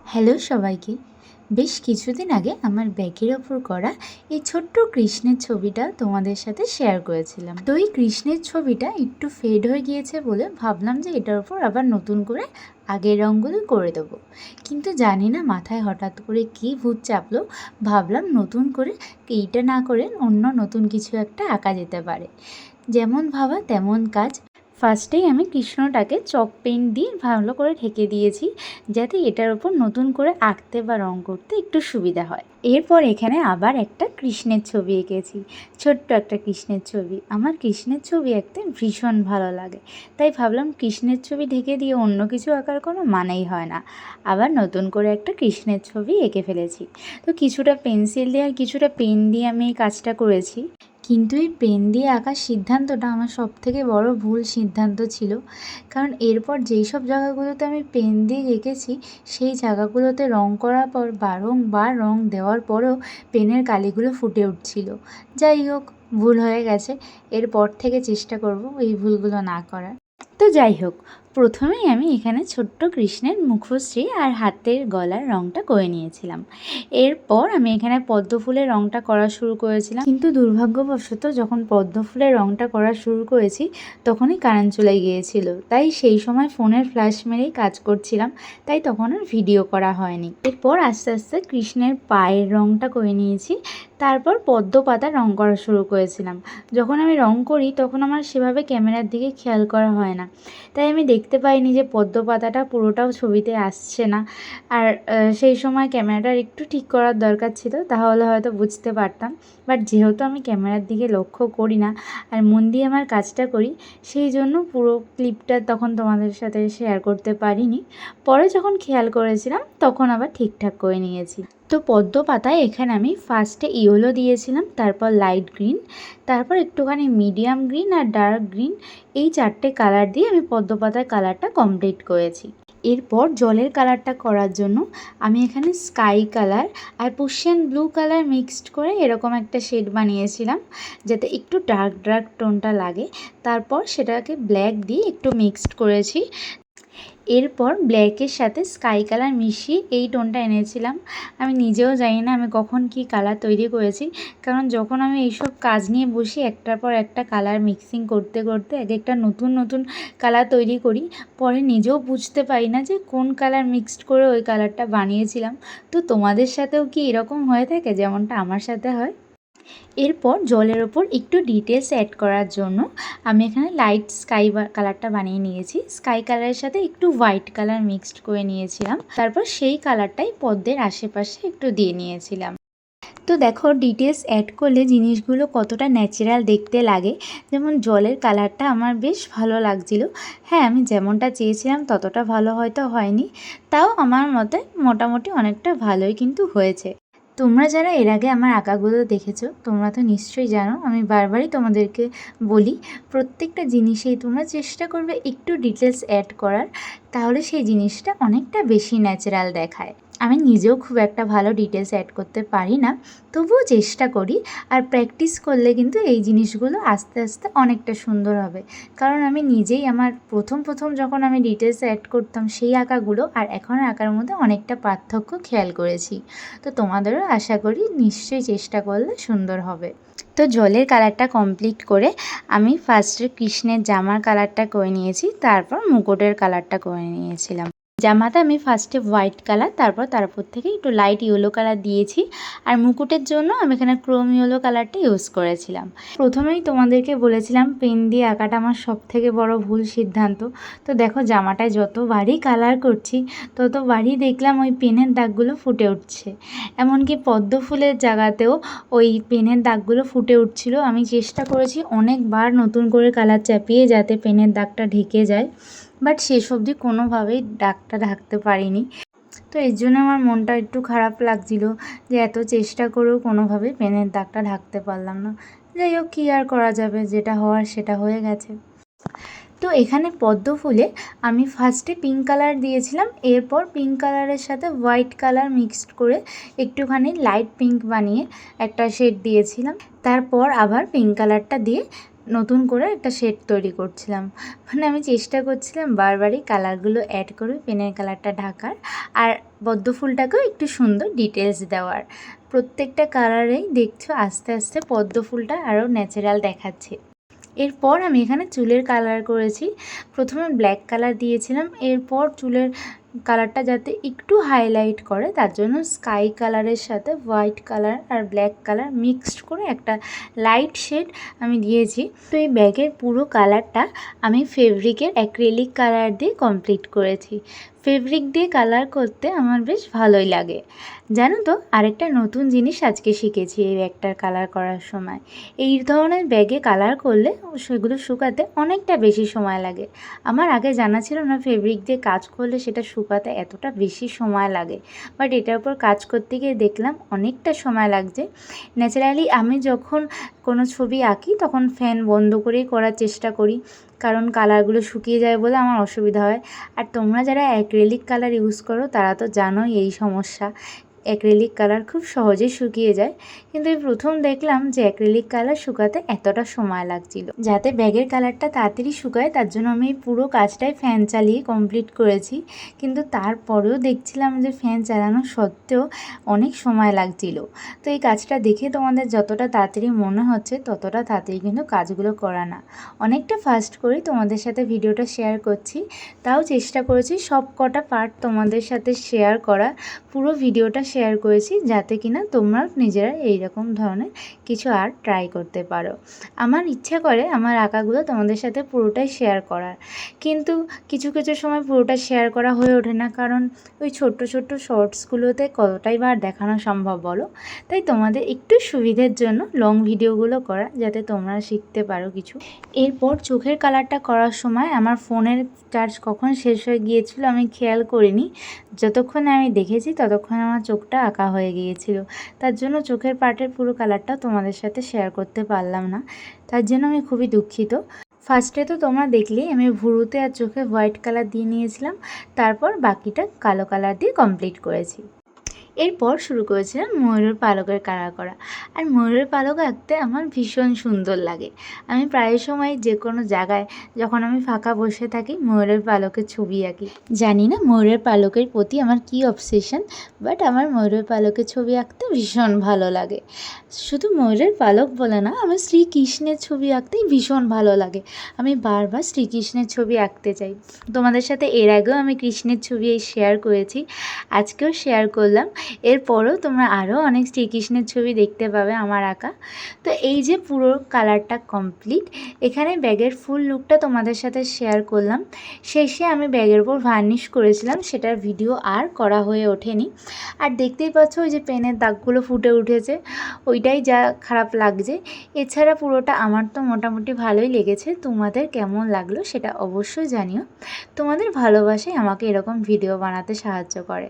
Hello সবাইকে। বেশ কিছুদিন আগে আমার ব্যাগের ওপর করা এই ছোট্ট কৃষ্ণের ছবিটা তোমাদের সাথে শেয়ার করেছিলাম। তো এই কৃষ্ণের ছবিটা একটু ফেড হয়ে গিয়েছে বলে ভাবলাম যে এটার ওপর আবার নতুন করে আগের রঙগুলো করে দেবো। কিন্তু জানি না মাথায় হঠাৎ করে কী ভূত চাপলো, ভাবলাম নতুন করে এইটা না করে অন্য নতুন কিছু একটা আঁকা যেতে পারে। যেমন ভাবা তেমন কাজ। ফার্স্টেই আমি কৃষ্ণটাকে চক পেন দিয়ে ভালো করে ঢেকে দিয়েছি, যাতে এটার ওপর নতুন করে আঁকতে বা রং করতে একটু সুবিধা হয়। এরপর এখানে আবার একটা কৃষ্ণের ছবি এঁকেছি, ছোট্ট একটা কৃষ্ণের ছবি। আমার কৃষ্ণের ছবি আঁকতে ভীষণ ভালো লাগে, তাই ভাবলাম কৃষ্ণের ছবি ঢেকে দিয়ে অন্য কিছু আঁকার কোনো মানেই হয় না। আবার নতুন করে একটা কৃষ্ণের ছবি এঁকে ফেলেছি। তো কিছুটা পেন্সিল দিয়ে আর কিছুটা পেন দিয়ে আমি এই কাজটা করেছি। কিন্তু এই পেন দিয়ে আঁকার সিদ্ধান্তটা আমার সবথেকে বড় ভুল সিদ্ধান্ত ছিল। কারণ এরপর যেই সব জায়গাগুলোতে আমি পেন দিয়ে এঁকেছি, সেই জায়গাগুলোতে রং করার পর বারংবার রং দেওয়ার পরেও পেনের কালিগুলো ফুটে উঠছিল। যাই হোক, ভুল হয়ে গেছে। এরপর থেকে চেষ্টা করব এই ভুলগুলো না করার। তো যাই হোক, প্রথমেই আমি এখানে ছোট্ট কৃষ্ণের মুখশ্রী আর হাতের গলার রঙটা করে নিয়েছিলাম। এরপর আমি এখানে পদ্ম ফুলের রঙটা করা শুরু করেছিলাম, কিন্তু দুর্ভাগ্যবশত যখন পদ্ম ফুলের রঙটা করা শুরু করেছি তখনই কারেন্ট চলে গিয়েছিল। তাই সেই সময় ফোনের ফ্ল্যাশ মেরেই কাজ করছিলাম, তাই তখন আর ভিডিও করা হয়নি। এরপর আস্তে আস্তে কৃষ্ণের পায়ের রঙটা করে নিয়েছি। তারপর পদ্ম পাতা রঙ করা শুরু করেছিলাম। যখন আমি রঙ করি তখন আমার সেভাবে ক্যামেরার দিকে খেয়াল করা হয় না, তাই আমি দেখতে পাইনি যে পদ্ম পাতাটা পুরোটাও ছবিতে আসছে না। আর সেই সময় ক্যামেরাটার একটু ঠিক করার দরকার ছিল, তাহলে হয়তো বুঝতে পারতাম। বাট যেহেতু আমি ক্যামেরার দিকে লক্ষ্য করি না আর মন দিয়ে আমার কাজটা করি, সেই জন্য পুরো ক্লিপটা তখন তোমাদের সাথে শেয়ার করতে পারিনি। পরে যখন খেয়াল করেছিলাম তখন আবার ঠিকঠাক করে নিয়েছি। তো পদ্ম পাতায় এখানে আমি ফার্স্টে ইয়েলো দিয়েছিলাম, তারপর লাইট গ্রিন, তারপর একটুখানি মিডিয়াম গ্রিন আর ডার্ক গ্রিন, এই চারটে কালার দিয়ে আমি পদ্ম পাতার কালারটা কমপ্লিট করেছি। এরপর জলের কালারটা করার জন্য আমি এখানে স্কাই কালার আর পার্সিয়ান ব্লু কালার মিক্সড করে এরকম একটা শেড বানিয়েছিলাম, যাতে একটু ডার্ক ডার্ক টোনটা লাগে। তারপর সেটাকে ব্ল্যাক দিয়ে একটু মিক্সড করেছি। এরপর ব্ল্যাকের সাথে স্কাই কালার মিশিয়ে এই টোনটা এনেছিলাম। আমি নিজেও জানি না আমি কখন কি কালার তৈরি করেছি, কারণ যখন আমি এইসব কাজ নিয়ে বসি একটার পর একটা কালার মিক্সিং করতে করতে এক একটা নতুন নতুন কালার তৈরি করি, পরে নিজেও বুঝতে পারি না যে কোন কালার মিক্সড করে ওই কালারটা বানিয়েছিলাম। তো তোমাদের সাথেও কি এরকম হয়ে থাকে যেমনটা আমার সাথে হয়? এরপর জলের ওপর একটু ডিটেলস অ্যাড করার জন্য আমি এখানে লাইট স্কাই কালারটা বানিয়ে নিয়েছি। স্কাই কালারের সাথে একটু হোয়াইট কালার মিক্সড করে নিয়েছিলাম, তারপর সেই কালারটাই পদ্মের আশেপাশে একটু দিয়ে নিয়েছিলাম। তো দেখো, ডিটেলস অ্যাড করলে জিনিসগুলো কতটা ন্যাচারাল দেখতে লাগে। যেমন জলের কালারটা আমার বেশ ভালো লাগছিল। হ্যাঁ, আমি যেমনটা চেয়েছিলাম ততটা ভালো হয়তো হয়নি, তাও আমার মতে মোটামুটি অনেকটা ভালোই কিন্তু হয়েছে। তোমরা যারা এর আগে আমার আঁকাগুলো দেখেছো, তোমরা তো নিশ্চয়ই জানো আমি বারবারই তোমাদেরকে বলি, প্রত্যেকটা জিনিসেই তোমরা চেষ্টা করবে একটু ডিটেলস অ্যাড করার, তাহলে সেই জিনিসটা অনেকটা বেশি ন্যাচারাল দেখায়। আমি নিজেও খুব একটা ভালো ডিটেলস অ্যাড করতে পারি না, তবুও চেষ্টা করি। আর প্র্যাকটিস করলে কিন্তু এই জিনিসগুলো আস্তে আস্তে অনেকটা সুন্দর হবে। কারণ আমি নিজেই আমার প্রথম প্রথম যখন আমি ডিটেলস অ্যাড করতাম সেই আঁকাগুলো আর এখনের আঁকার মধ্যে অনেকটা পার্থক্য খেয়াল করেছি। তো তোমাদেরও আশা করি নিশ্চয়ই চেষ্টা করলে সুন্দর হবে। তো জলের কালারটা কমপ্লিট করে আমি ফার্স্টে কৃষ্ণের জামার কালারটা করে নিয়েছি, তারপর মুকুটের কালারটা করে নিয়েছিলাম। জামাটা আমি ফার্স্টে হোয়াইট কালার, তারপর তার উপর থেকে একটু লাইট ইয়েলো কালার দিয়েছি। আর মুকুটের জন্য আমি এখানে ক্রোম ইয়েলো কালারটা ইউজ করেছিলাম। প্রথমেই তোমাদেরকে বলেছিলাম পেন দিয়ে আঁকাটা আমার সবথেকে বড় ভুল সিদ্ধান্ত। তো দেখো, জামাটায় যতবারই কালার করছি ততবারই দেখলাম ওই পেনের দাগগুলো ফুটে উঠছে। এমনকি পদ্ম ফুলের জায়গাতেও ওই পেনের দাগগুলো ফুটে উঠছিল। আমি চেষ্টা করেছি অনেকবার নতুন করে কালার চাপিয়ে যাতে পেনের দাগটা ঢেকে যায়, বাট শেষ অবধি কোনোভাবেই দাগটা ঢাকতে পারিনি। তো এর জন্য আমার মনটা একটু খারাপ লাগছিল যে এত চেষ্টা করেও কোনোভাবেই পেনের দাগটা ঢাকতে পারলাম না। যাই হোক, কী আর করা যাবে, যেটা হওয়ার সেটা হয়ে গেছে। তো এখানে পদ্ম ফুলে আমি ফার্স্টে পিঙ্ক কালার দিয়েছিলাম, এরপর পিঙ্ক কালারের সাথে হোয়াইট কালার মিক্সড করে একটুখানি লাইট পিঙ্ক বানিয়ে একটা শেড দিয়েছিলাম। তারপর আবার পিঙ্ক কালারটা দিয়ে নতুন করে একটা শেড তৈরি করছিলাম। মানে আমি চেষ্টা করছিলাম বারবারই কালারগুলো অ্যাড করে পেনের কালারটা ঢাকার, আর পদ্ম ফুলটাকেও একটু সুন্দর ডিটেলস দেওয়ার। প্রত্যেকটা কালারেই দেখছো আস্তে আস্তে পদ্ম ফুলটা আরও ন্যাচারাল দেখাচ্ছে। এরপর আমি এখানে চুলের কালার করেছি। প্রথমে ব্ল্যাক কালার দিয়েছিলাম, এরপর চুলের কালারটা যাতে একটু হাইলাইট করে তার জন্য স্কাই কালারের সাথে হোয়াইট কালার আর ব্ল্যাক কালার মিক্সড করে একটা লাইট শেড আমি দিয়েছি। তো এই ব্যাগের পুরো কালারটা আমি ফেব্রিকের অ্যাক্রিলিক কালার দিয়ে কমপ্লিট করেছি। ফেব্রিক দিয়ে কালার করতে আমার বেশ ভালোই লাগে। জানো তো, আরেকটা নতুন জিনিস আজকে শিখেছি এই ব্যাগটার কালার করার সময়। এই ধরনের ব্যাগে কালার করলে সেগুলো শুকাতে অনেকটা বেশি সময় লাগে। আমার আগে জানা ছিল না ফেব্রিক দিয়ে কাজ করলে সেটা শুকাতে এতটা বেশি সময় লাগে, বাট এটার উপর কাজ করতে গিয়ে দেখলাম অনেকটা সময় লাগছে। ন্যাচারালি আমি যখন কোনো ছবি আঁকি তখন ফ্যান বন্ধ করেই করার চেষ্টা করি, কারণ কালারগুলো শুকিয়ে যায় বলে আমার অসুবিধা হয়। আর তোমরা যারা অ্যাক্রিলিক কালার ইউজ করো তারা তো জানোই এই সমস্যা, অ্যাক্রিলিক কালার খুব সহজেই শুকিয়ে যায়। কিন্তু এই প্রথম দেখলাম যে অ্যাক্রিলিক কালার শুকাতে এতটা সময় লাগছিল। যাতে ব্যাগের কালারটা তাড়াতাড়ি শুকায় তার জন্য আমি পুরো কাজটাই ফ্যান চালিয়ে কমপ্লিট করেছি। কিন্তু তারপরেও দেখছিলাম যে ফ্যান চালানো সত্ত্বেও অনেক সময় লাগছিল। তো এই কাজটা দেখে তোমাদের যতটা তাড়াতাড়ি মনে হচ্ছে ততটা তাড়াতাড়ি কিন্তু কাজগুলো করা না। অনেকটা ফাস্ট করেই তোমাদের সাথে ভিডিওটা শেয়ার করছি, তাও চেষ্টা করেছি সব কটা পার্ট তোমাদের সাথে শেয়ার করা। পুরো ভিডিওটা শেয়ার করেছি যাতে কিনা তোমরা নিজেরা এইরকম ধরনের কিছু আর্ট ট্রাই করতে পারো। আমার ইচ্ছা করে আমার আঁকাগুলো তোমাদের সাথে পুরোটাই শেয়ার করার, কিন্তু কিছু কিছু সময় পুরোটা শেয়ার করা হয়ে ওঠে না, কারণ ওই ছোট্ট ছোট্ট শর্টসগুলোতে কতটাই বার দেখানো সম্ভব বলো। তাই তোমাদের একটু সুবিধের জন্য লং ভিডিওগুলো করা, যাতে তোমরা শিখতে পারো কিছু। এরপর চোখের কালারটা করার সময় আমার ফোনের চার্জ কখন শেষ হয়ে গিয়েছিল আমি খেয়াল করিনি। যতক্ষণে আমি দেখেছি ততক্ষণে আমার চোখটা আঁকা হয়ে গিয়েছিল। তার জন্য চোখের পার্টের পুরো কালারটা তোমাদের সাথে শেয়ার করতে পারলাম না, তার জন্য আমি খুবই দুঃখিত। ফার্স্টে তো তোমরা দেখলেই আমি ভুরুতে আর চোখে হোয়াইট কালার দিয়ে নিয়েছিলাম, তারপর বাকিটা কালো কালার দিয়ে কমপ্লিট করেছি। এরপর শুরু করেছিলাম ময়ূরের পালকের কালার করা। আর ময়ূরের পালক আঁকতে আমার ভীষণ সুন্দর লাগে। আমি প্রায় সময় যে কোনো জায়গায় যখন আমি ফাঁকা বসে থাকি ময়ূরের পালকের ছবি আঁকি। জানি না ময়ূরের পালকের প্রতি আমার কী অবসেশন, বাট আমার ময়ূরের পালকের ছবি আঁকতে ভীষণ ভালো লাগে। শুধু ময়ূরের পালক বলে না, আমার শ্রীকৃষ্ণের ছবি আঁকতেই ভীষণ ভালো লাগে। আমি বারবার শ্রীকৃষ্ণের ছবি আঁকতে চাই। তোমাদের সাথে এর আগেও আমি কৃষ্ণের ছবি শেয়ার করেছি, আজকেও শেয়ার করলাম। এরপরও তোমরা আরও অনেক শ্রীকৃষ্ণের ছবি দেখতে পাবে আমার আঁকা। তো এই যে পুরো কালারটা কমপ্লিট, এখানে ব্যাগের ফুল লুকটা তোমাদের সাথে শেয়ার করলাম। শেষে আমি ব্যাগের উপর ভার্নিশ করেছিলাম, সেটার ভিডিও আর করা হয়ে ওঠেনি। আর দেখতেই পাচ্ছ ওই যে পেনের দাগগুলো ফুটে উঠেছে, ওইটাই যা খারাপ লাগছে। এছাড়া পুরোটা আমার তো মোটামুটি ভালোই লেগেছে। তোমাদের কেমন লাগলো সেটা অবশ্যই জানিও। তোমাদের ভালোবাসাই আমাকে এরকম ভিডিও বানাতে সাহায্য করে।